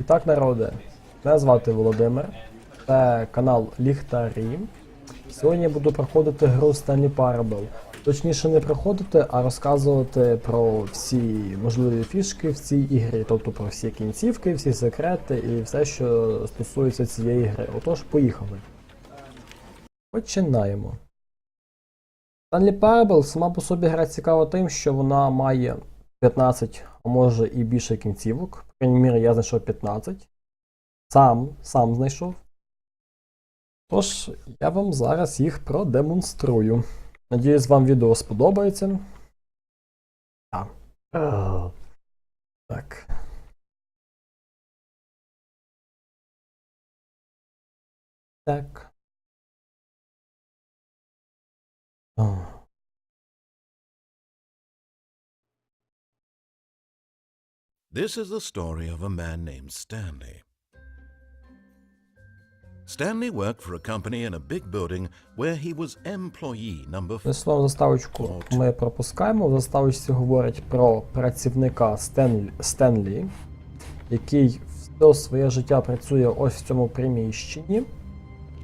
І так, народе, мене звати Володимир, це канал Ліхтарі. Сьогодні я буду проходити гру Stanley Parable. Точніше не проходити, а розказувати про всі можливі фішки в цій ігрі, тобто про всі кінцівки, всі секрети і все, що стосується цієї гри. Отож, поїхали. Починаємо. Stanley Parable сама по собі гра цікава тим, що вона має 15, а може і більше кінцівок. По крайній мірі я знайшов 15. Сам знайшов. Тож, я вам зараз їх продемонструю. Надіюсь, вам відео сподобається. Так. Так. This is the story of a man named Stanley. Stanley worked for a company in a big building where he was employee number 4. Заставочку ми пропускаємо. В заставочці говорять про працівника Стенлі, який все своє життя працює ось в цьому приміщенні.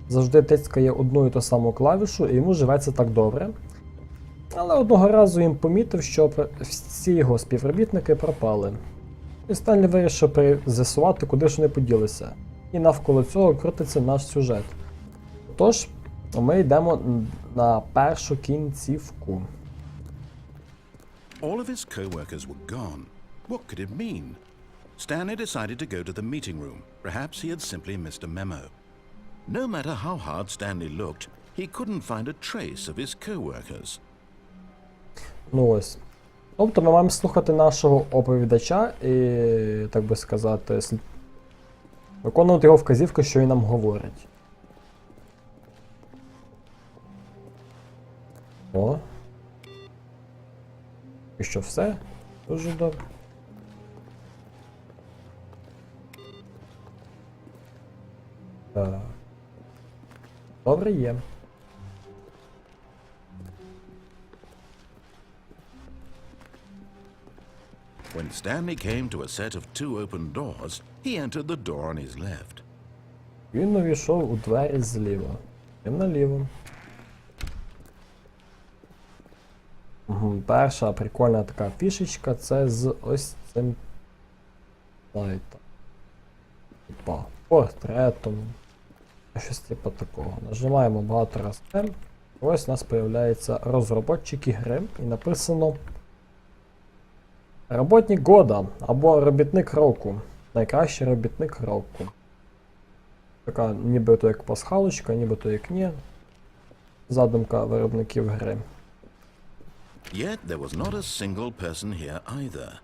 Завжди тискає одну і ту саму клавішу, і йому живеться так добре. Але одного разу він помітив, що всі його співробітники пропали. І Стенлі вирішив з'ясувати, куди ж вони поділися. І навколо цього крутиться наш сюжет. Тож, ми йдемо на першу кінцівку. All of his co-workers were gone. What could it mean? Stanley decided to go to the meeting room. Perhaps he had simply missed a memo. No matter how hard Stanley looked, he couldn't find a trace of his co-workers. Ну ось. Тобто ми маємо слухати нашого оповідача і, так би сказати, виконувати його вказівки, що він нам говорить. О. І що, все? Дуже добре. Так. Добре є. When Stanley came to a set of 2 open doors, he entered the door on his left. Він увійшов у двері зліва. І наліво. Перша прикольна така фішечка, це з ось цим сайтом. Типа портретом. Щось типу такого. Нажимаємо багато разів. Ось у нас з'являється розробник гри і написано Роботник года або робітник року. Найкращий робітник року. Така нібито як пасхалочка, нібито як ні. Задумка виробників гри. Yet there was not a single person here either.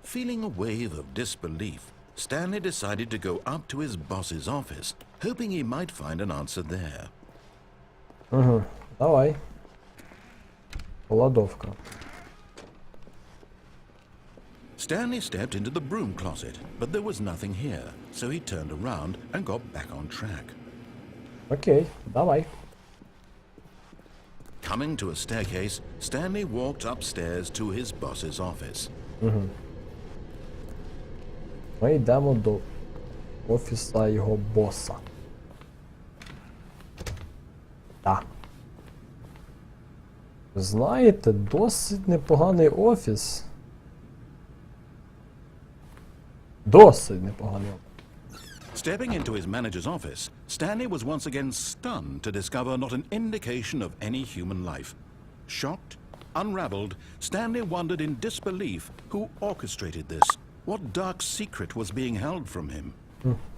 Feeling a wave of disbelief, Stanley decided to go up to his boss's office, hoping he might find an answer there. Давай. Голодовка. Stanley stepped into the broom closet, but there was nothing here, so he turned around and got back on track. Окей, давай. Coming to a staircase, Stanley walked upstairs to his boss's office. Ми йдемо до офіса його боса. Так. Знаєте, досить непоганий офіс. Досить непоганий офіс. Stepping into his manager's office, Stanley was once again stunned to discover not an indication of any human life. Shocked, unraveled, Stanley wondered in disbelief who orchestrated this. What dark secret was being held from him?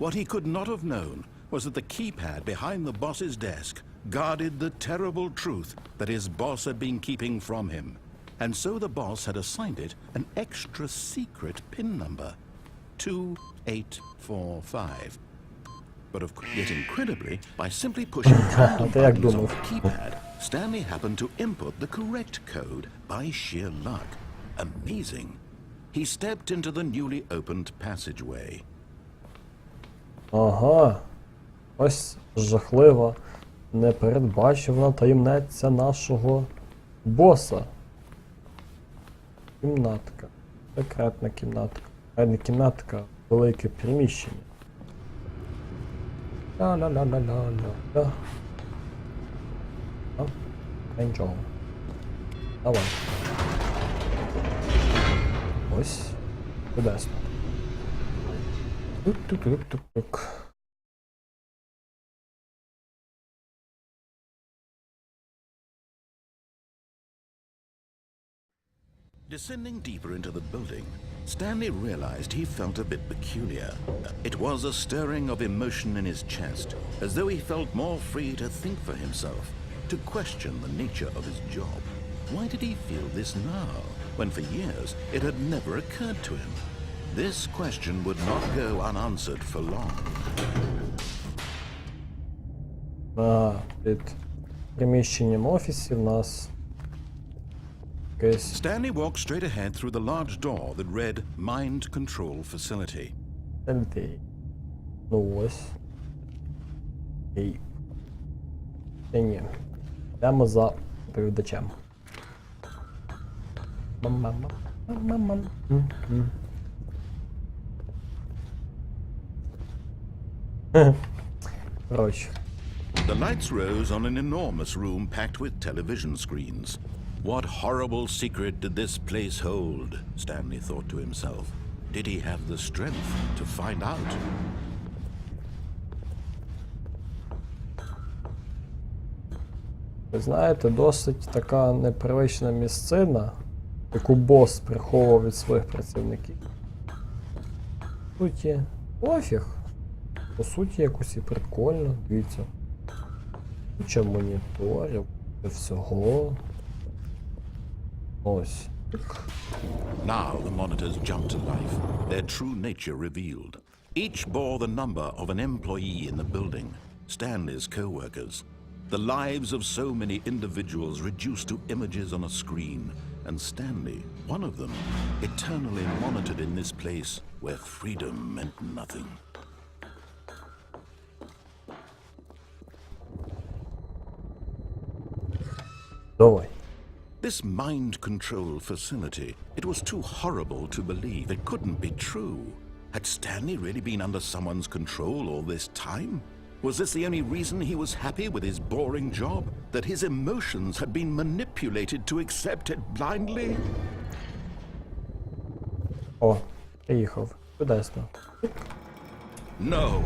What he could not have known was that the keypad behind the boss's desk guarded the terrible truth that his boss had been keeping from him. And so the boss had assigned it an extra secret PIN number. 2845. But yet incredibly, by simply pushing random buttons on the keypad, Stanley happened to input the correct code by sheer luck. Amazing. He stepped into the newly opened passageway. Ага. Ось жахлива, непередбачувана таємниця нашого боса. Кімнатка. Секретна кімнатка. Не кімнатка, велике приміщення. Ла-ла-ла-ла-ла-ла-ла. Нічого. Давай. Ось. Чудесно. Тук-тук-тук-тук-тук. Descending deeper into the building, Stanley realized he felt a bit peculiar. It was a stirring of emotion in his chest, as though he felt more free to think for himself, to question the nature of his job. Why did he feel this now, when for years it had never occurred to him? This question would not go unanswered for long. Під приміщенням офісі в нас якесь Stanley walked straight ahead through the large door that read Mind Control Facility. Стенлі. Ну ось. Ні. Йдемо за оповідачем. Мам. Коротше. The lights rose on an enormous room packed with television screens. What horrible secret did this place hold? Stanley thought to himself. Did he have the strength to find out? Ви знаєте, досить така непривична місцина, яку бос приховував від своїх працівників. По суті, пофіг. По суті, якось і прикольно, дивіться. Куча моніторів, всього. Ось. Now the monitors jumped to life, their true nature revealed. Each bore the number of an employee in the building, Stanley's co-workers. The lives of so many individuals reduced to images on a screen, and Stanley, one of them, eternally monitored in this place where freedom meant nothing. Давай. This mind control facility, it was too horrible to believe. It couldn't be true. Had Stanley really been under someone's control all this time? Was this the only reason he was happy with his boring job? That his emotions had been manipulated to accept it blindly? О, приїхав. Чудесно. No.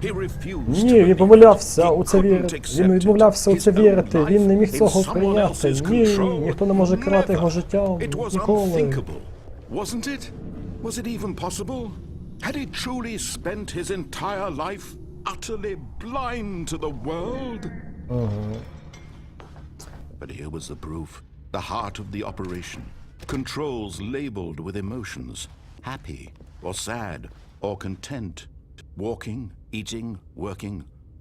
He refused Ні, to він believe помилявся it. у це He couldn't вірити. accept Він відмовлявся у his це own вірити. life Він не міг in цього someone прийняти. else's Ні, control. ніхто не може керувати його Never. життям. It was Ніколи. unthinkable, wasn't it? Was it even possible? Had he truly spent his entire life utterly blind to the world? But here was the proof, the heart of the operation. Controls labeled with emotions, happy or sad or content, walking, eating, working,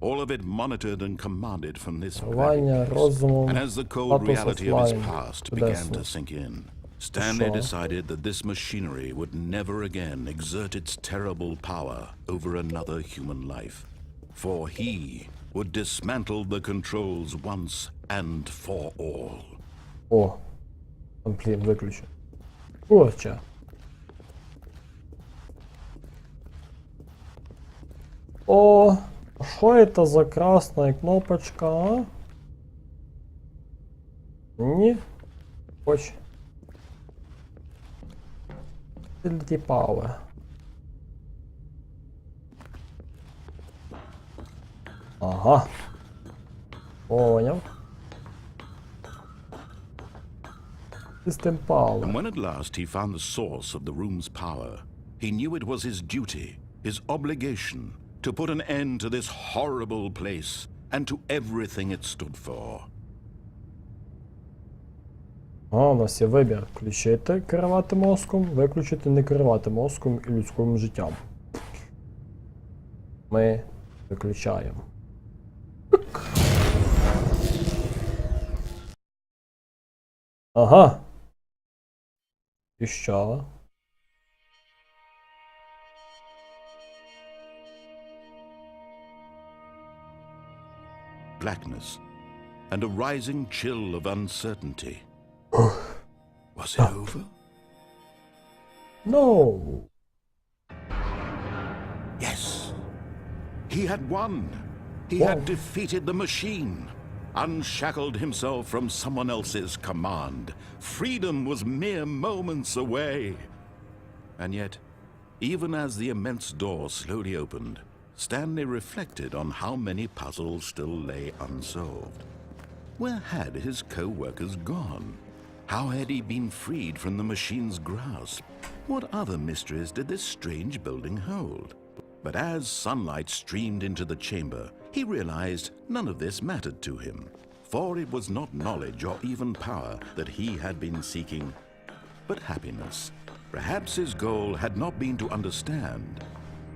all of it monitored and commanded from this Керування very place. розумом, And as the cold статус reality of his офлайн. past began Чудесно. to sink in, Stanley Що? decided that this machinery would never again exert its terrible power over another human life. For he would dismantle the controls once and for all. О, комплін виключено. Курча. О, що это за красная кнопочка, а? Ні? Хоч. Ability power. Ага. Понял. System power. And when at last he found the source of the room's power, he knew it was his duty, his obligation, to put an end to this horrible place and to everything it stood for. У нас є вибір. Включити керувати мозком, виключити не керувати мозком і людським життям. Ми виключаємо. Ага. І що? Blackness and a rising chill of uncertainty. Was it over? No. Yes. He had won. He Whoa. had defeated the machine, unshackled himself from someone else's command. Freedom was mere moments away. And yet, even as the immense door slowly opened, Stanley reflected on how many puzzles still lay unsolved. Where had his co-workers gone? How had he been freed from the machine's grasp? What other mysteries did this strange building hold? But as sunlight streamed into the chamber, he realized none of this mattered to him, for it was not knowledge or even power that he had been seeking, but happiness. Perhaps his goal had not been to understand,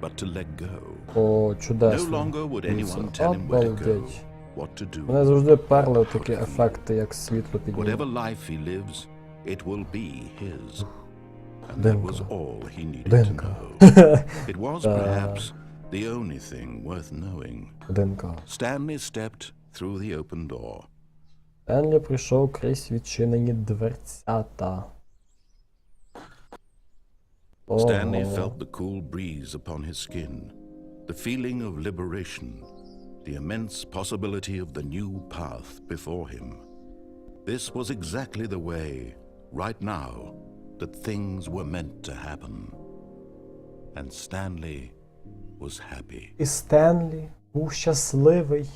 but to let go. О, No чудесно. longer would anyone tell him where to go, Обалдеть. what to do. Мене завжди перли такі ефекти, як світло Whatever піднімає. life he lives, it will be his. And that was all he needed to Денка. know. It was perhaps the only thing worth knowing. Денка. Stanley stepped through the open door. Стенлі прийшов крізь відчинені дверцята. Stanley Ого. felt the cool breeze upon his skin, the feeling of liberation, the immense possibility of the new path before him. This was exactly the way, right now, that things were meant to happen. And Stanley was happy. І Стенлі був щасливий.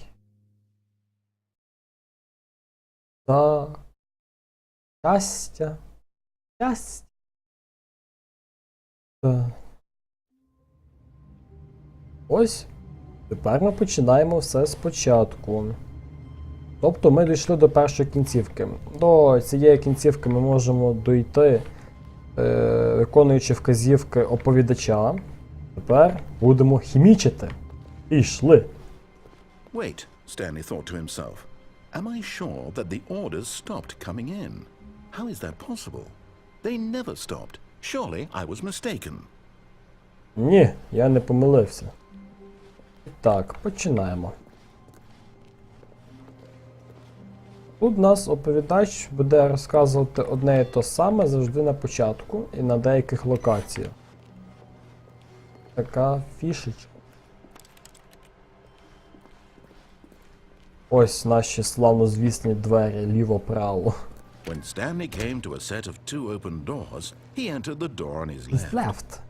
Так. Щастя. Щастя. Так. Ось. Тепер ми починаємо все спочатку. Тобто ми дійшли до першої кінцівки. До цієї кінцівки ми можемо дійти, виконуючи вказівки оповідача. Тепер будемо хімічити. Йшли. Wait, Stanley thought to himself. Am I sure that the orders stopped coming in? How is that possible? They never stopped. Surely I was mistaken. Ні, я не помилився. Так, починаємо. Тут нас оповідач буде розказувати одне і те саме завжди на початку і на деяких локаціях. Така фішечка. Ось наші славнозвісні двері ліво-право. When Stanley came to a set of two open doors, he entered the door on his He's left. left.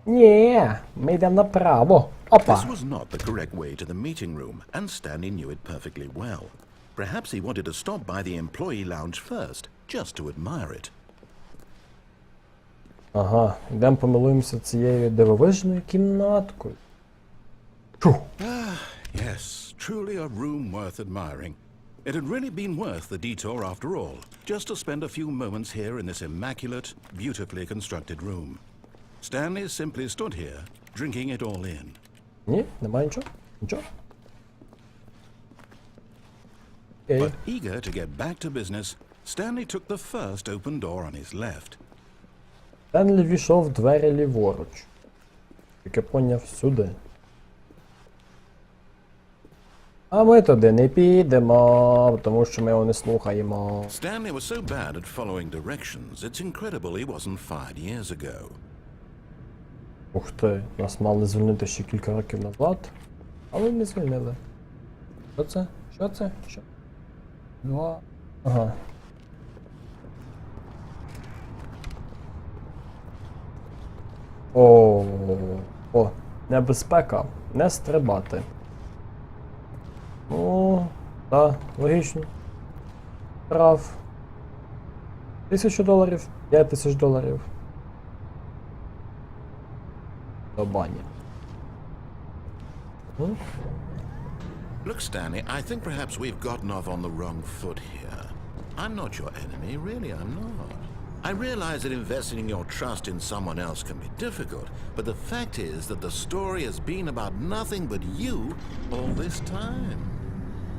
Ні, ми йдемо направо. Опа! This was not the correct way to the meeting room, and Stanley knew it perfectly well. Perhaps he wanted to stop by the employee lounge first, just to admire it. Ага, йдемо помилуємося цією дивовижною кімнаткою. Фух. Yes, truly a room worth admiring. It had really been worth the detour after all, just to spend a few moments here in this immaculate, beautifully constructed room. Stanley simply stood here, drinking it all in. Ні, немає нічого? Нічого? Окей. But eager to get back to business, Stanley took the first open door on his left. Стенлі війшов в двері ліворуч. Як я поняв, сюди. А ми туди не підемо, тому що ми його не слухаємо. Stanley was so bad at following directions, it's incredible he wasn't fired years ago. Ух ти, нас мали звільнити ще кілька років назад, але не звільнили. Що це? Що це? Що? Два. Ага. О, небезпека. Не стрибати. Ну, так, логічно. Прав. $1000, $5000. До бані. Look, Stanley, I think perhaps we've gotten off on the wrong foot here. I'm not your enemy, really, I'm not. I realize that investing your trust in someone else can be difficult, but the fact is that the story has been about nothing but you all this time.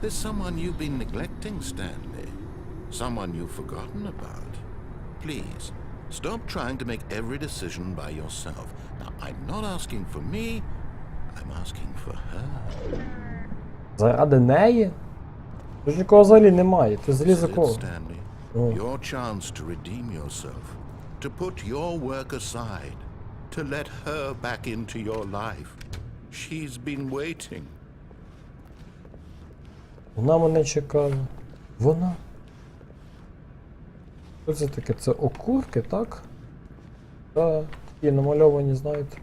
There's someone you've been neglecting, Stanley. Someone you've forgotten about. Please, stop trying to make every decision by yourself. Now, I'm not asking for me, I'm asking for her. Заради неї? Ти ж нікого взагалі немає, ти зліз за This is it, кого? Stanley. Your chance to redeem yourself, to put your work aside, to let her back into your life. She's been waiting. Вона мене чекала. Вона? Що це таке? Це окурки, так? Так, такі намальовані, знаєте.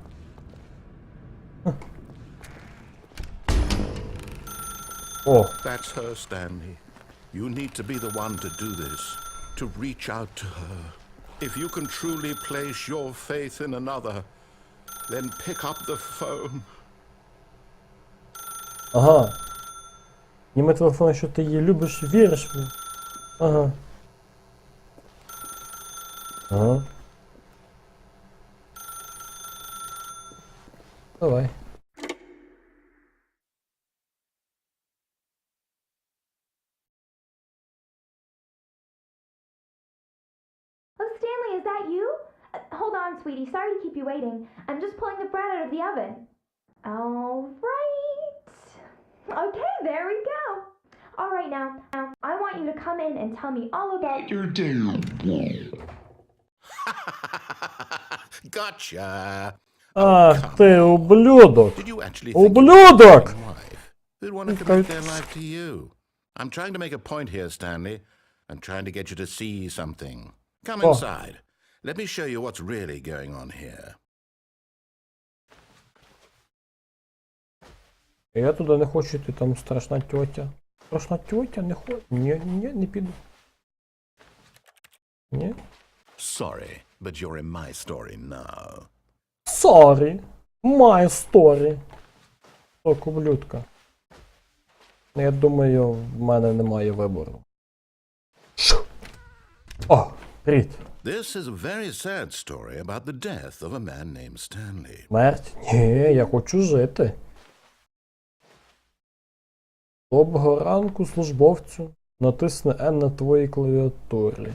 О! That's her, Stanley. You need to be the one to do this, to reach out to her. If you can truly place your faith in another, then pick up the phone. Ага. Німе телефон, що ти її любиш, віриш мені. Ага. Ага. Давай. Oh, Stanley, is that you? Hold on, sweetie. Sorry to keep you waiting. I'm just pulling the bread out of the oven. All right. Okay, there we go. All right, now, I want you to come in and tell me all about your day. Gotcha. Ах ти, ублюдок! Did you actually think Ублюдок! of your wife? Who'd want to commit their life to you? I'm trying to make a point here, Stanley. I'm trying to get you to see something. Come inside. Let me show you what's really going on here. Я туди не хочу йти, там страшна тьотя. Страшна тьотя? Не хочу. Ні, не піду. Ні? Sorry, but you're in my story now. Sorry. My story. Так, ублюдка. Я думаю, в мене немає вибору. О, привіт. This is a very sad story about the death of a man named Stanley. Смерть? Ні, я хочу жити. Доброго ранку, службовцю. Натисни N на твоїй клавіатурі.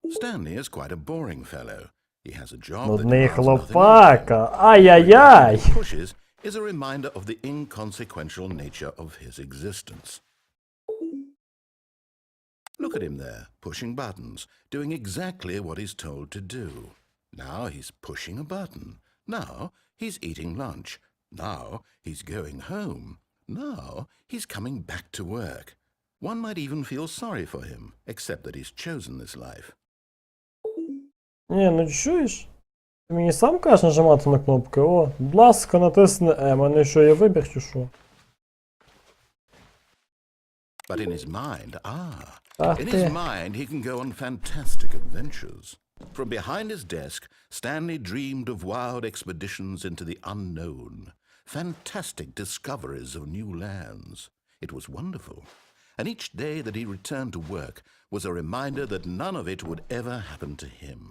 Stanley is quite a boring fellow. He has a job that Нудний demands nothing of him. хлопака. Ай-яй-яй! What he pushes is a reminder of the inconsequential nature of his existence. Look at him there, pushing buttons, doing exactly what he's told to do. Now he's pushing a button. Now he's eating lunch. Now he's going home. Now he's coming back to work. One might even feel sorry for him, except that he's chosen this life. Ні, ну чуєш? Ти мені сам кажеш нажимати на кнопки? О, будь ласка, натисни М, а не що, є вибір чи що? But in his mind, Ах in ти. his mind he can go on fantastic adventures. From behind his desk, Stanley dreamed of wild expeditions into the unknown, fantastic discoveries of new lands. It was wonderful. And each day that he returned to work was a reminder that none of it would ever happen to him.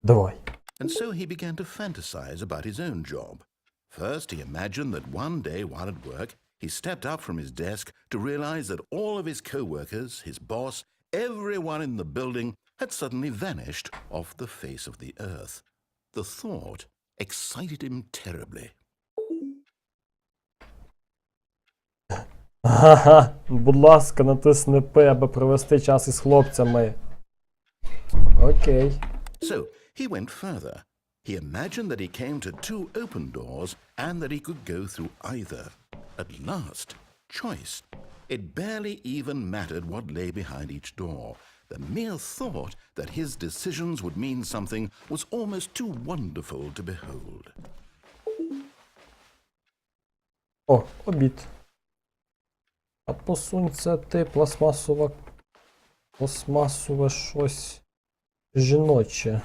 Давай. And so he began to fantasize about his own job. First, he imagined that one day while at work, he stepped up from his desk to realize that all of his co-workers, his boss, everyone in the building had suddenly vanished off the face of the earth. The thought excited him terribly. Ага, будь ласка, натисни П, аби провести час із хлопцями. Окей. So he went further. He imagined that he came to two open doors and that he could go through either. At last, choice. It barely even mattered what lay behind each door. The mere thought that his decisions would mean something was almost too wonderful to behold. О, обід. А посунься ти, пластмасове щось жіноче.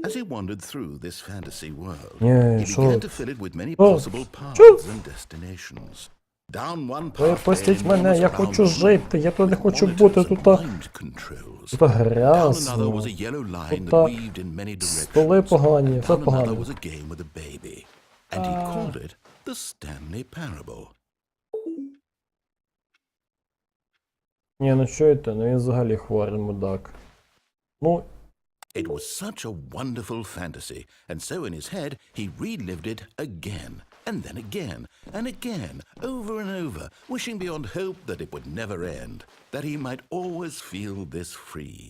As he wandered through this fantasy world, Yeah, he sure. began to fill it with many Oh, possible paths sure. and destinations. Down one Ви path, пустіть мене, я хочу жити, я тут не хочу бути, тут Тут грязно, тут столи погані, все Down another погано. was a game with a baby, and he called it the Stanley Parable. Ні, ну чуєте, ну він взагалі хворий мудак. Ну, It was such a wonderful fantasy, and so in his head he relived it again, and then again, and again, over and over, wishing beyond hope that it would never end, that he might always feel this free.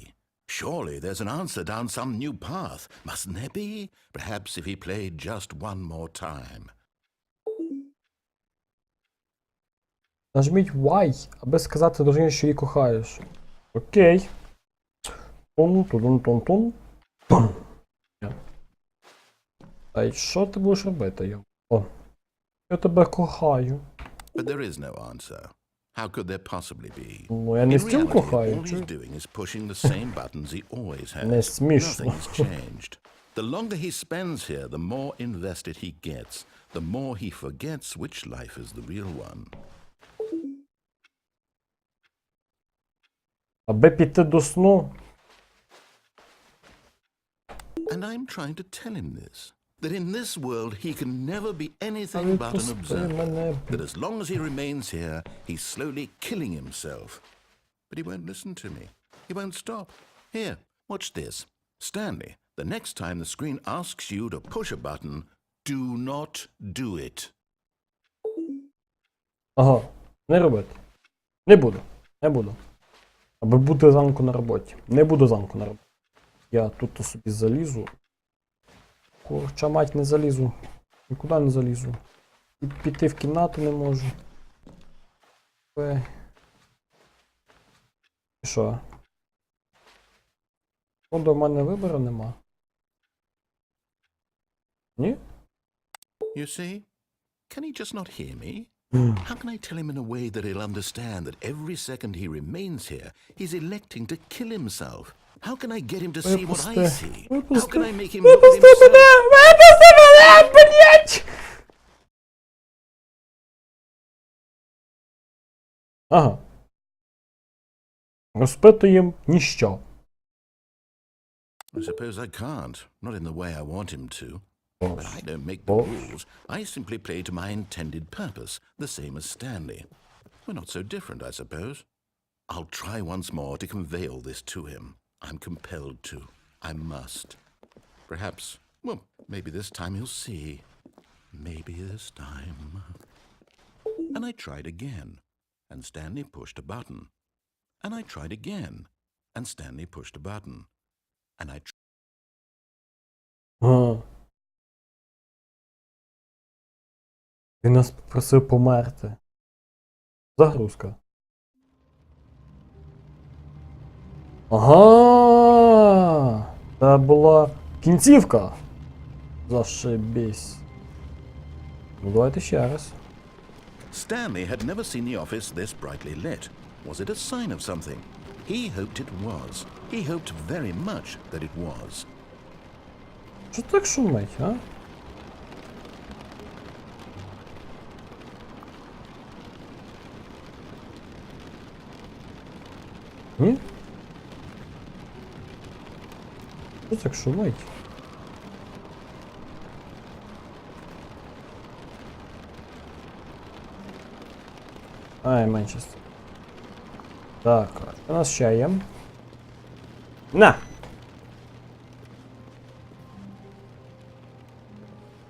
Surely there's an answer down some new path, mustn't there be? Perhaps if he played just one more time. Нажміть Y, аби сказати дружині, що її кохаєш. Окей. Тун-тун-тун-тун. А й що ти будеш робити, йо? О. Я тебе кохаю. But there is no answer. How could there possibly be? Ну, я не In стіл reality, кохаю. all he's doing is pushing the same buttons he always has. Не смішно. Nothing's changed. The longer he spends here, the more invested he gets, the more he forgets which life is the real one. Аби піти до сну. And I'm trying to tell him this. That in this world he can never be anything but an observer. That as long as he remains here, he's slowly killing himself. But he won't listen to me. He won't stop. Here, watch this. Stanley, the next time the screen asks you to push a button, do not do it. Ага, не робити. Не буду. Не буду. Аби бути зранку на роботі. Не буду зранку на роботі. Я тут собі залізу. Курча мать, не залізу. Нікуди не залізу. І піти в кімнату не можу. І що? Походу, в мене вибору нема. Ні? You see? Can he just not hear me? How can I tell him in a way that he'll understand that every second he remains here, he's electing to kill himself? How can I get him to see what I see? How can I make him look at himself? Випусти мене, блять! Ага. Розпитуєм ніщо. I suppose I can't. Not in the way I want him to. But I don't make the rules. I simply play to my intended purpose, the same as Stanley. We're not so different, I suppose. I'll try once more to convey all this to him. I'm compelled to. I must. Perhaps, well, maybe this time he'll see. Maybe this time. And I tried again, and Stanley pushed a button. And I tried again, and Stanley pushed a button. And I Ага. Він нас попросив померти. Загрузка. Ага! Це була кінцівка. Зашибісь. Ну, давайте ще раз. Stanley had never seen the office this brightly lit. Was it a sign of something? He hoped it was. He hoped very much that it was. Що так шумить, а? Ні? Що так шумить? Ай, Манчестер. Так, що у нас ще є? На!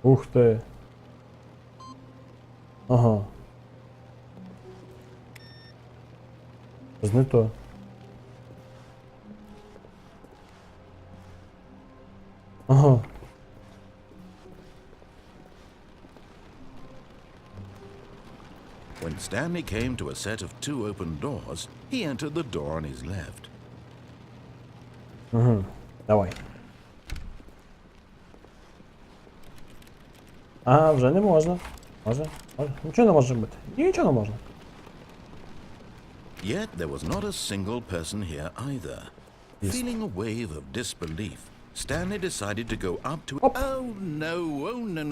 Ух ти! Ага. Щось не то. Ага. When Stanley came to a set of two open doors, he entered the door on his left. Угу. Давай. Ага, вже не можна. Може? Нічого не може бути. Нічого не можна. Yet there was not a single person here either. Yes. Feeling a wave of disbelief, Stanley decided to go up to... Up. Oh no, no,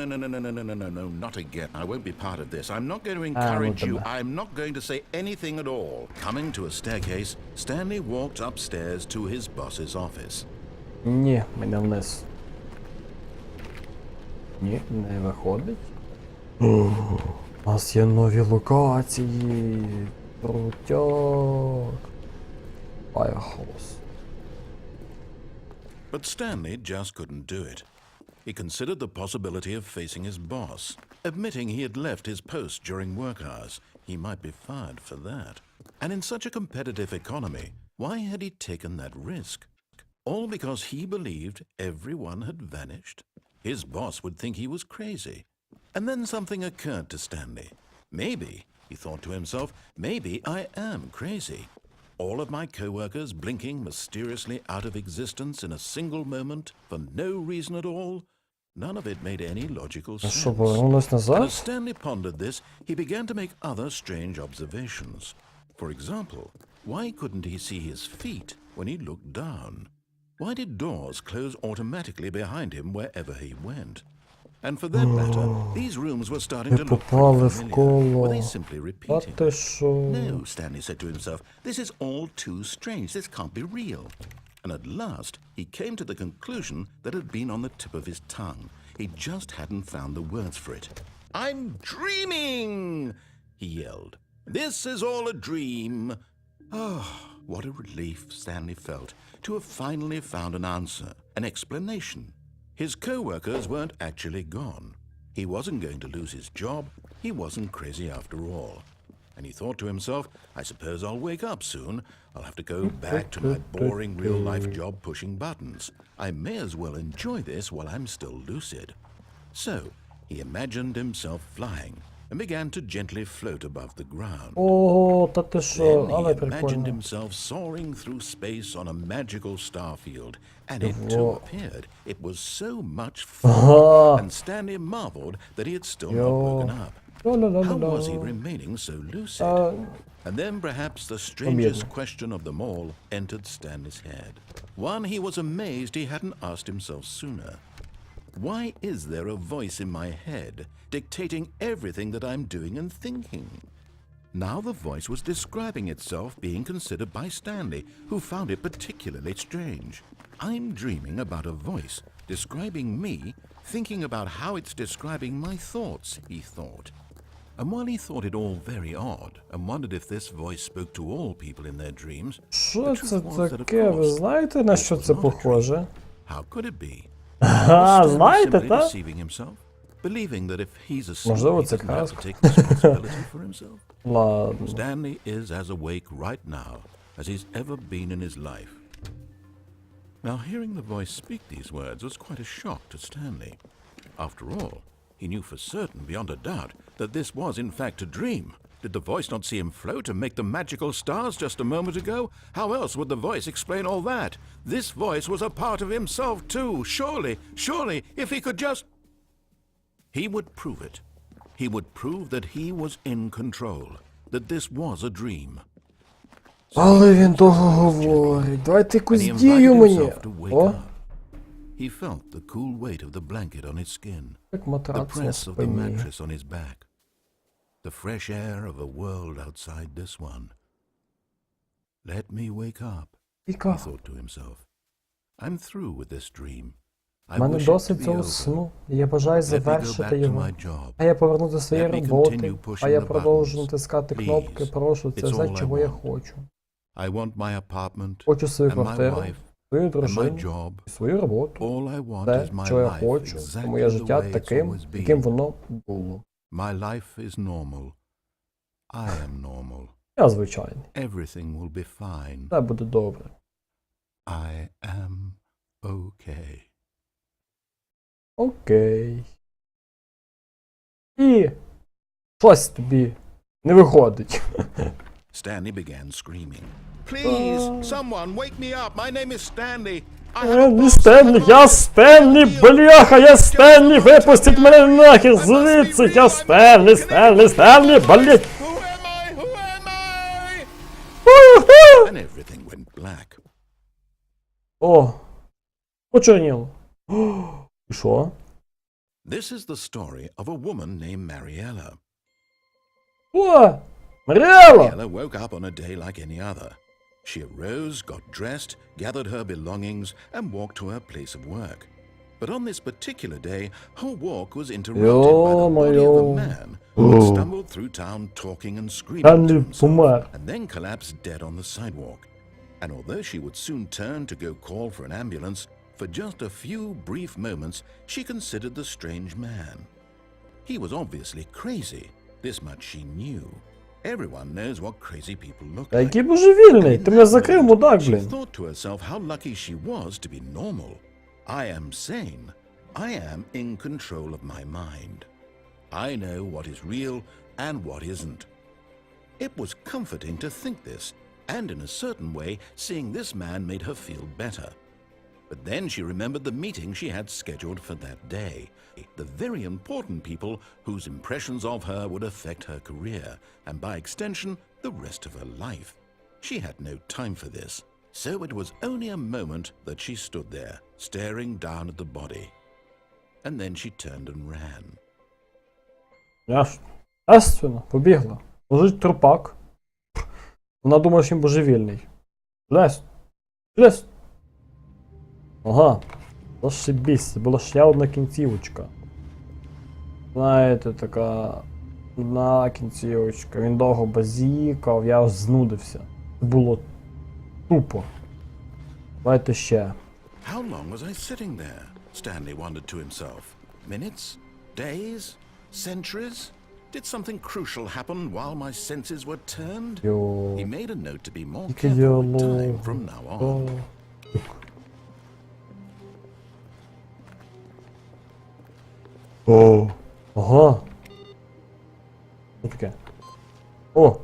not again. I won't be part of this. I'm not going to encourage you. I'm not going to say anything at all. Coming to a staircase, Stanley walked upstairs to his boss's office. Ні, мене вниз. Ні, не виходить. У нас є нові локації. Крутяк. Firehouse. But Stanley just couldn't do it. He considered the possibility of facing his boss. Admitting he had left his post during work hours, he might be fired for that. And in such a competitive economy, why had he taken that risk? All because he believed everyone had vanished. His boss would think he was crazy. And then something occurred to Stanley. Maybe, he thought to himself, maybe I am crazy. All of my co-workers blinking mysteriously out of existence in a single moment for no reason at all. None of it made any logical sense. Що, повернулось And назад? as Stanley pondered this, he began to make other strange observations. For example, why couldn't he see his feet when he looked down? Why did doors close automatically behind him wherever he went? And for that matter, these rooms were starting to look попали в familiar. коло. Were they simply Та repeating? ти що? No, Stanley said to himself, this is all too strange. This can't be real. And at last, he came to the conclusion that had been on the tip of his tongue. He just hadn't found the words for it. I'm dreaming, he yelled. This is all a dream. Oh, what a relief Stanley felt to have finally found an answer, an explanation. His co-workers weren't actually gone. He wasn't going to lose his job. He wasn't crazy after all. And he thought to himself, I suppose I'll wake up soon. I'll have to go back to my boring real-life job pushing buttons. I may as well enjoy this while I'm still lucid. So, he imagined himself flying and began to gently float above the ground. Ого, та ти що? Then Але he imagined прикольно. himself soaring through space on a magical star field, and it too appeared. It was so much fun, and Stanley marveled that he had still not woken up. How was he remaining so lucid? And then perhaps the strangest question of them all entered Stanley's head. One he was amazed he hadn't asked himself sooner. Why is there a voice in my head dictating everything that I'm doing and thinking? Now the voice was describing itself being considered by Stanley, who found it particularly strange. I'm dreaming about a voice describing me, thinking about how it's describing my thoughts, he thought. And while he thought it all very odd, and wondered if this voice spoke to all people in their dreams, Що це таке? Ви знаєте, на що це похоже? how could it be? А, Was Stanley знаєте, simply так? deceiving himself, believing that if he's asleep, Можливо, he це doesn't have to казка. take responsibility for himself? Ладно. Stanley is as awake right now as he's ever been in his life. Now, hearing the voice speak these words was quite a shock to Stanley. After all, he knew for certain, beyond a doubt, that this was in fact a dream. Did the voice not see him float and make the magical stars just a moment ago? How else would the voice explain all that? This voice was a part of himself too. Surely, if he could just... He would prove it. He would prove that he was in control, that this was a dream. Але він довго говорить. Давайте якусь And he дію invited мені. himself to wake О, up. He felt the cool weight of the blanket on his skin, як the матрац на press of the спині. mattress on his back, the fresh air of a world outside this one. Let me wake up, he Віка, thought to himself. I'm through with this dream. I в мене wish it to досить be цього over. сну, і я бажаю Let me go завершити back to його. my job. А я поверну до своєї Let me роботи, continue pushing а я the продовжу buttons. натискати Please. кнопки, прошу, це It's все, all I чого я want. хочу. I want my apartment Хочу свою and my квартиру, wife свою and my дружину, job. свою роботу. All I want Те, is my чого я life хочу, exactly моє the життя way it's таким, always яким been. воно було. My life is normal. I am normal. Я звичайний. Everything will be fine. Все буде добре. I am okay. Окей. І щось тобі не виходить. Stanley began screaming. Please, someone wake me up. My name is Stanley. I have a Стенлі, boss. Стенлі, I'm я on Стенлі, the field. бляха, я Стенлі, випустіть мене нахер звідси, я Стенлі, Стенлі, Стенлі, блять. Who am I? Who am I? And everything went black. О, почерніло. О, і що? This is the story of a woman named Mariella. О, Маріела! Mariella woke up on a day like any other. She arose, got dressed, gathered her belongings, and walked to her place of work. But on this particular day, her walk was interrupted by the body of a man who had stumbled through town talking and screaming to Стенлі himself, помер. and then collapsed dead on the sidewalk. And although she would soon turn to go call for an ambulance, for just a few brief moments she considered the strange man. He was obviously crazy, this much she knew. Everyone knows what crazy people look Та like. який божевільний? Ти мене закрив, мудак, She блін. thought to herself how lucky she was to be normal. I am sane. I am in control of my mind. I know what is real and what isn't. It was comforting to think this, and in a certain way, seeing this man made her feel better. But then she remembered the meeting she had scheduled for that day. The very important people whose impressions of her would affect her career, and by extension, the rest of her life. She had no time for this, so it was only a moment that she stood there, staring down at the body. And then she turned and ran. Естественно, побігла. Лежить трупак. Вона думає, що він божевільний. Лезь. Лезь. Ага. Зашибісь, це була ще одна кінцівочка. Знаєте, така одна кінцівочка. Він довго базікав, я аж знудився. Це було тупо. Давайте ще. How long was I sitting there? Stanley wondered to himself. Minutes? Days? Centuries? Did something crucial happen while my senses were turned? Йо. He made a note to be more Тільки careful with time діалог. from now on. О. Ага. Що таке? О!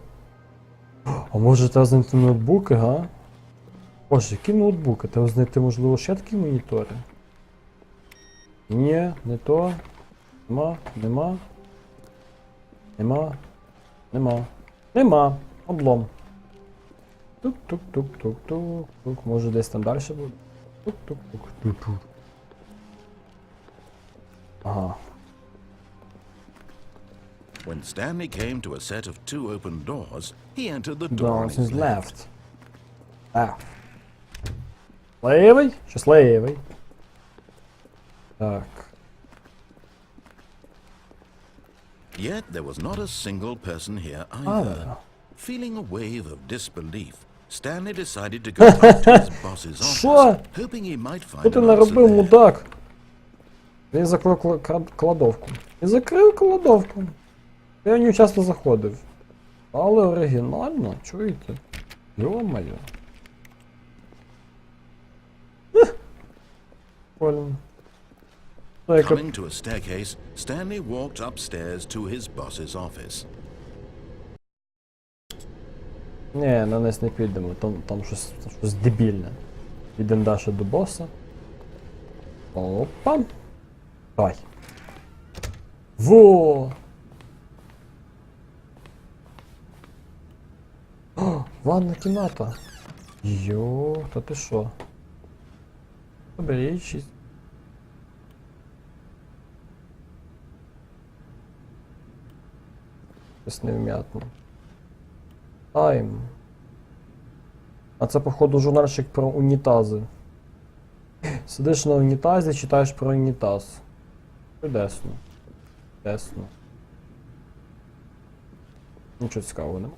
А може треба знайти ноутбуки, га? Боже, які ноутбуки? Треба знайти, можливо, ще такі монітори? Ні, не то. Нема, нема. Нема. Нема. Нема. Облом. Тук-тук-тук-тук-тук. Може десь там далі буде? Тук-тук-тук-тук. Ага. When Stanley came to a set of two open doors, he entered the door on Down his his left. left. Левий? Щасливий. Так. Yet there was not a single person here either. А, Feeling a wave of disbelief, Stanley decided to go back to his boss's Що? office, hoping he might Що find ти an answer наробив, there. мудак? Він закрив кладовку. І закрив кладовку. Я в нього часто заходив. Але оригінально, чуєте? Йо-моє. Прикольно. Coming to a staircase, Stanley walked upstairs to his boss's office. Ні, на нас не підемо, там щось дебільне. Підемо далі до боса. Опа. Давай. Во! О, ванна кімната. Йо, та ти що? Добре, 6. Щось невмятно. Тайм. А це, походу, журнальчик про унітази. Сидиш на унітазі, читаєш про унітаз. Чудесно. Чудесно. Нічого цікавого нема.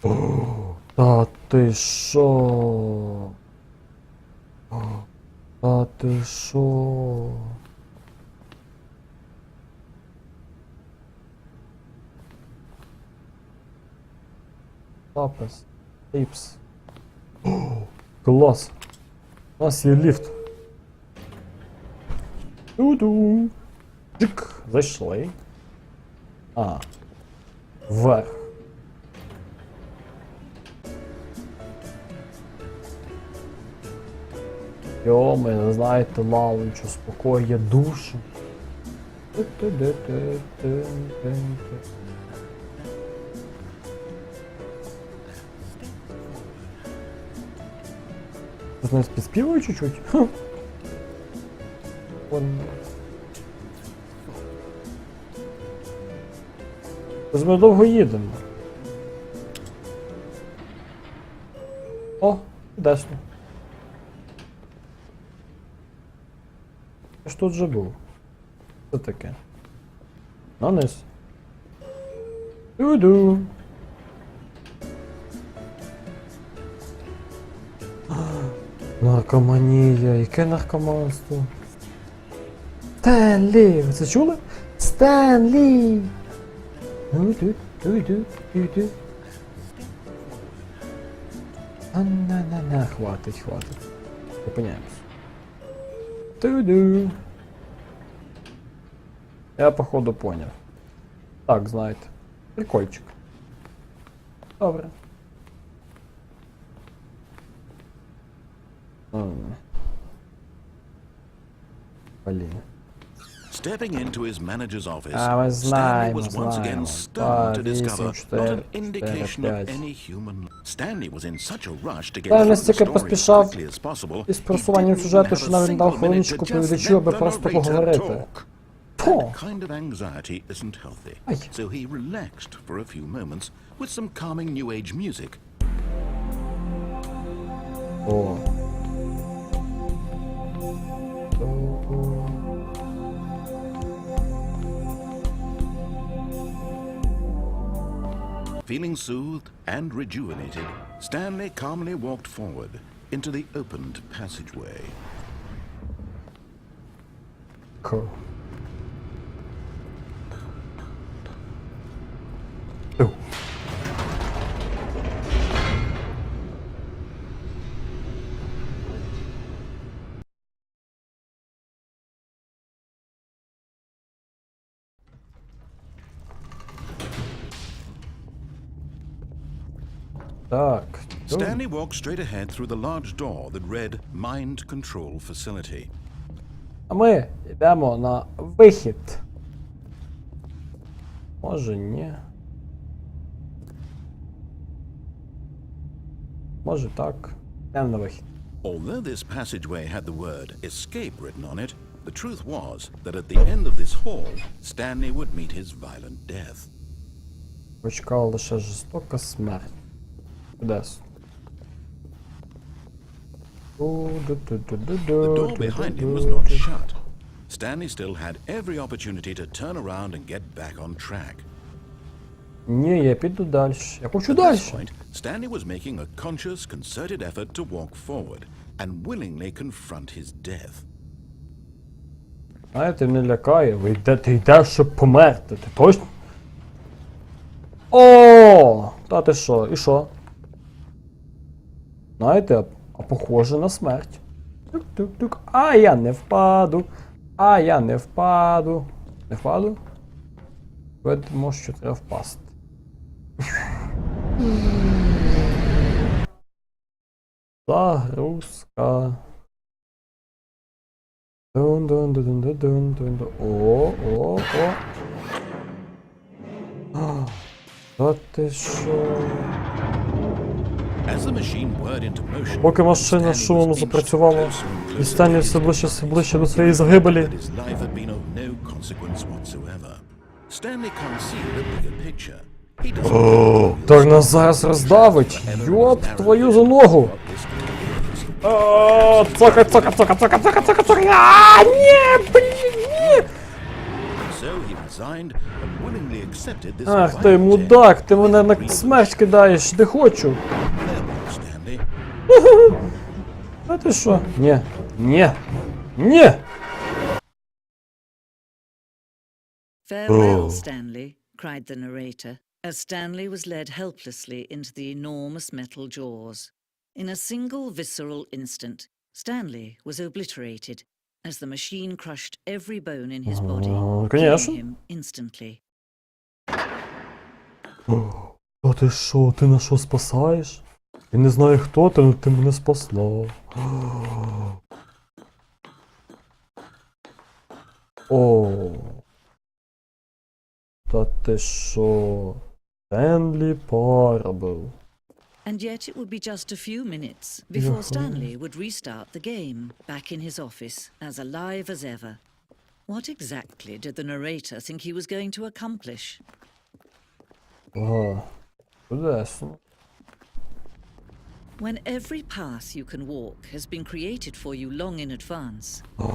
О, та ти шо? Та ти шо? Запис. Типс. Клас. У нас є ліфт. Ту-ду. Чик. Зайшли. А. Вверх. Йо-моє, знаєте, лаву, що спокоює душу. З нас підспіваю чуть-чуть? Ось ми довго їдемо. О, чудесно. Я ж тут же був. Що таке? Наниз. Ту-ду. Наркоманія, яке наркоманство? Стенлі! Ви це чули? Стенлі! На, хватить. Зупиняємось. Ту-ду. Я походу поняв. Так, знаєте. Прикольчик. Добре. Блін. Stepping into his manager's office, А, ми Stanley знаємо, was once again знаємо. stunned to 2, 8, discover 4, not an indication of 5. any human. Stanley was in such a rush to get Та through the настільки story as поспішав quickly as possible, із he просуванням didn't сюжету, have що a навіть дав single minute хвилиночку to just передачу, аби let the просто narrator поговорити. talk. Фу! That kind of anxiety isn't healthy, Ай. so he relaxed for a few moments with some calming new age music. О. Feeling soothed and rejuvenated, Stanley calmly walked forward into the opened passageway. Cool. Oh. Так. Stanley walked straight ahead through the large door that read Mind Control Facility. А ми йдемо на вихід. Може ні. Може так. Йдемо на вихід. Although this passageway had the word escape written on it, the truth was that at the end of this hall, Stanley would meet his violent death. Почекала лише жорстока смерть. Кудись. The door behind him was not shut. Stanley still had every opportunity to turn around and get back on track. Ні, я піду далі. Я хочу At далі. this point, Stanley was making a conscious, concerted effort to walk forward and willingly confront his death. Знаєте, не лякає. Ти йдеш, щоб померти. Ти точно? О! Та ти що? І що? Знаєте, а похоже на смерть. Тук-тук-тук. А я не впаду. Не впаду? Видимо, що треба впасти. Загрузка. Дун-дун-дун-дун-дун-дун. О. Та ти що? As the machine whirred into motion, Поки машина з шумом запрацювала, і Стенлі все ближче до своєї загибелі. that his life had been of no consequence whatsoever. Stanley can't see the bigger picture. He doesn't Так нас зараз роздавить. Йоп, твою за ногу. Цока. Ні, блін, ні. so he resigned and willingly accepted this Ах ти, violent мудак, ти мене на смерть кидаєш, де хочу. death. Stanley. А ти що? Ні. Farewell, Stanley, cried the narrator, as Stanley was led helplessly into the enormous metal jaws. In a single visceral instant, Stanley was obliterated, as the machine crushed every bone in his body, конечно. killing him instantly. А ти що, ти на що спасаєш? Я не знаю хто ти, але ти мене спасла. О. Та ти що? Stanley Parable. And yet it would be just a few minutes before Stanley would restart the game, back in his office, as alive as ever. What exactly did the narrator think he was going to accomplish? Ага. Чудесно. When every path you can walk has been created for you long in advance,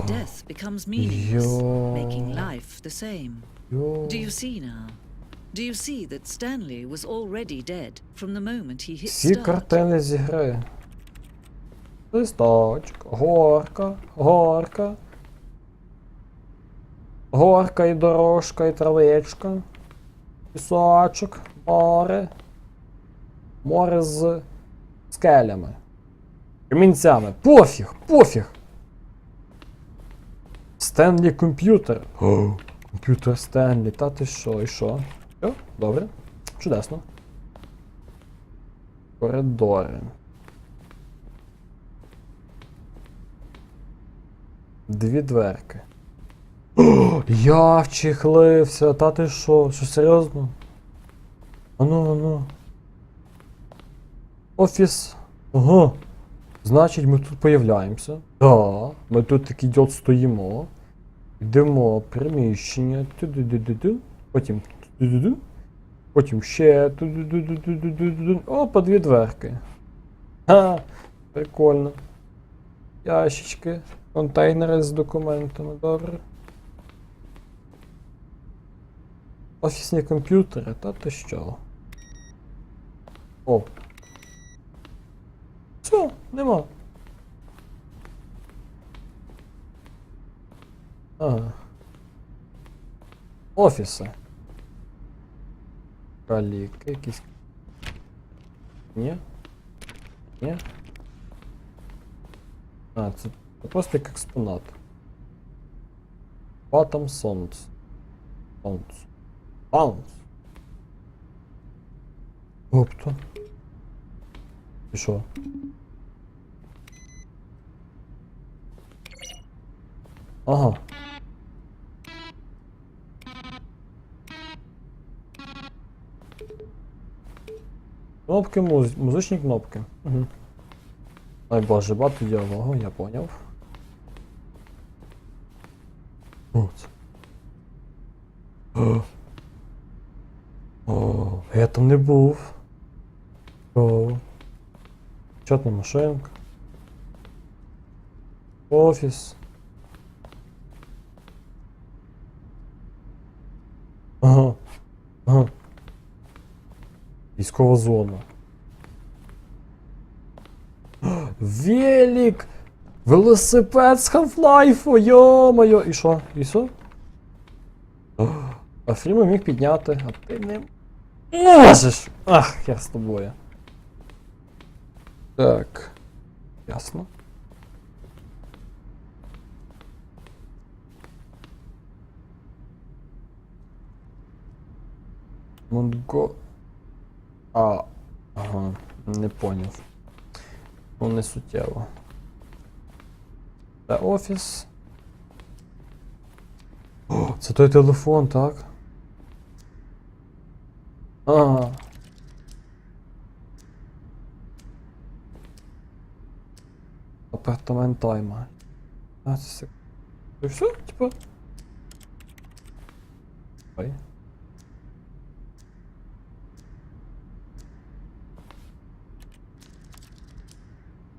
death becomes meaningless, making life the same. Do you see now? Do you see that Stanley was already dead from the moment he hit Всі start? картини зі гри. Листочок, горка, горка. Горка і дорожка, і травичка. Пісочок, море. Море з скелями. Камінцями. Пофіг, пофіг. Стенлі комп'ютер. О, комп'ютер Стенлі. Та ти що, і що? Все, добре. Чудесно. Коридори. Дві дверки. О, я вчихлився. Та ти що? Що, серйозно? Ану, ану. Офіс. Ага. Значить, ми тут появляємося. Да, ми тут такий дьот стоїмо. Йдемо приміщення. Ту-ду-ду-ду-ду. Потім ту-ду-ду-ду. Потім ще ту-ду-ду-ду-ду-ду-ду. О, по дві дверки. Ха, прикольно. Ящички, контейнери з документами, добре. Офісні комп'ютери, та ти що? О. Все, нема. Ага. Офіси. Каліки якісь. Ні? Ні? А, це просто як експонат. Bottom sounds. Sounds. Sounds. Опто. І що? Ага. Кнопки, музичні кнопки. Угу. Ой боже, багато діалогу, я поняв. От. О, я там не був. О. Чотна машинка. Офіс. Ага. Ага. Військова зона. Велик! Велосипед з Half-Life! Йо-моє! І що? І що? А Фріма міг підняти, а ти не можеш! Ах, я з тобою. Так. Ясно. Монго... Ага, не поняв. Ну, не суттєво. Це офіс. О, це той телефон, так? Ага. Апартамент тайма. А, це все, типа? Ой.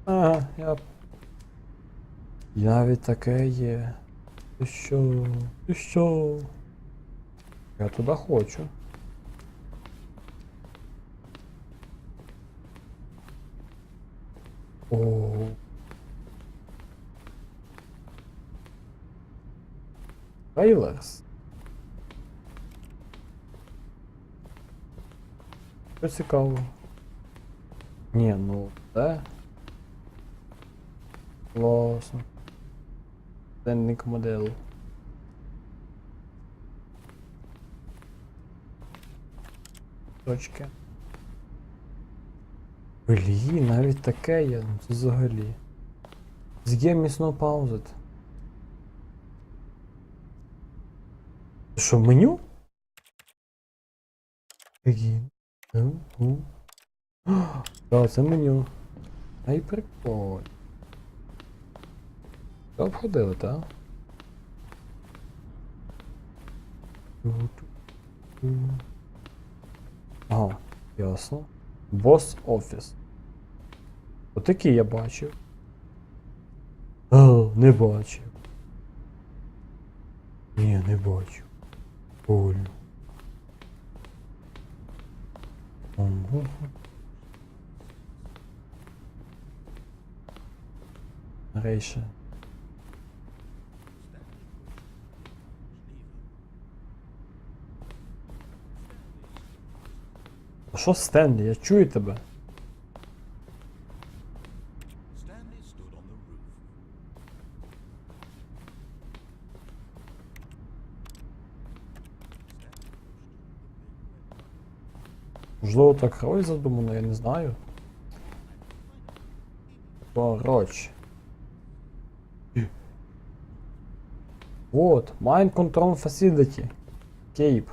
Ага, я... Навіть таке є. Ти що? Ти що? Я туди хочу. О. Трейлерс. Що цікаво? Ні, ну, де? Класно. Денник модель. Точки. Блін, навіть таке є, ну це взагалі. З'є місно паузит. Що, меню? Так, це меню. Ай, прикольно. Що обходили, так? Ага, ясно. Бос офіс. Отакий я бачив. А, не бачив. Ні, не бачив. Больно. Ага. Рейше. А що Стенлі? Я чую тебе. Stanley stood on the roof. Можливо, так роль задумано, я не знаю. Короче. Вот, Mind Control Facility. Кейп.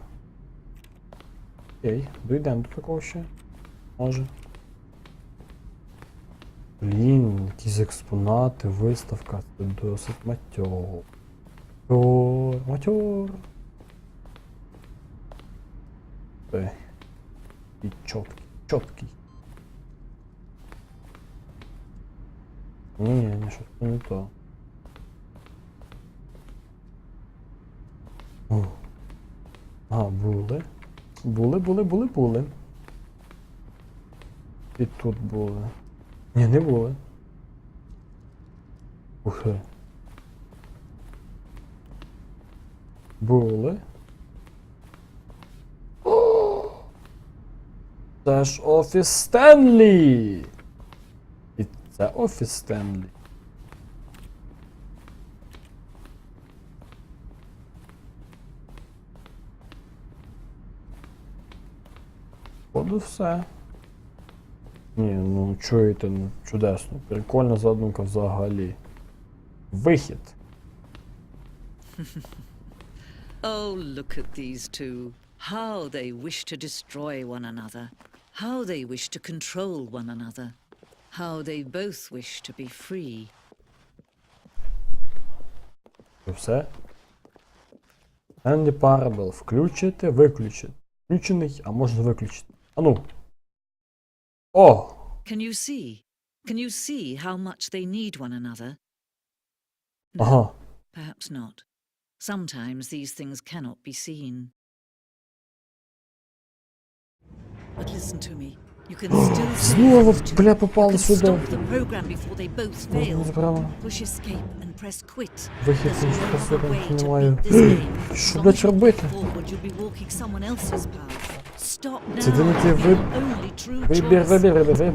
Окей, дійдемо до такого ще. Може. Блін, якісь експонати, виставка. Це досить матьор. Матьор. І чіткий. Ні, щось не то. О. А, були. Були. І тут були. Ні, не були. Ухи. Були. О! Це ж офіс Стенлі! І це офіс Стенлі. Походу все. Ні, ну чуєте, ну чудесно. Прикольна задумка взагалі. Вихід. Oh, look at these two. How they wish to destroy one another. How they wish to control one another. How they both wish to be free. І все. Stanley Parable. Включити, виключити. Включений, а можна виключити. А ну. О! Can you see? Can you see how much they need one another? No, Ага. perhaps not. Sometimes these things cannot be seen. But listen to me. You can still save Знову, these two. бля, You попали can сюди. stop the program before they both fail. Справа. Push escape and press quit. Вихід There's іншого no other way to немає. beat this game. Що, As long блядь, as you робити? move forward, you'll be walking someone else's path. Stop now. Це дивіться, Your only true вибір. choice. Whatever you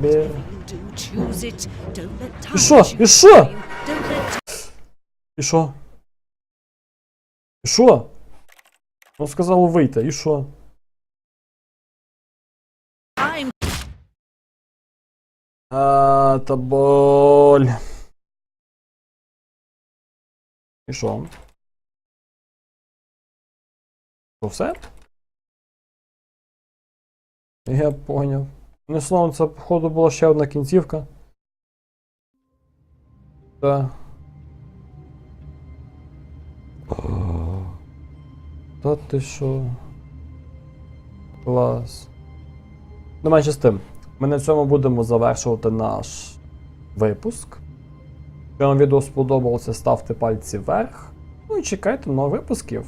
do, choose it. Don't let time І що? choose І що? for you. Don't let І що? І що? Ну сказало вийти, і що? time. А, та боль. І що? Що, все? Я поняв. Ну, словом, це, походу, була ще одна кінцівка. Так. Та ти що? Клас. Ну, менше з тим. Ми на цьому будемо завершувати наш випуск. Якщо вам відео сподобалося, ставте пальці вверх. Ну і чекайте нових випусків.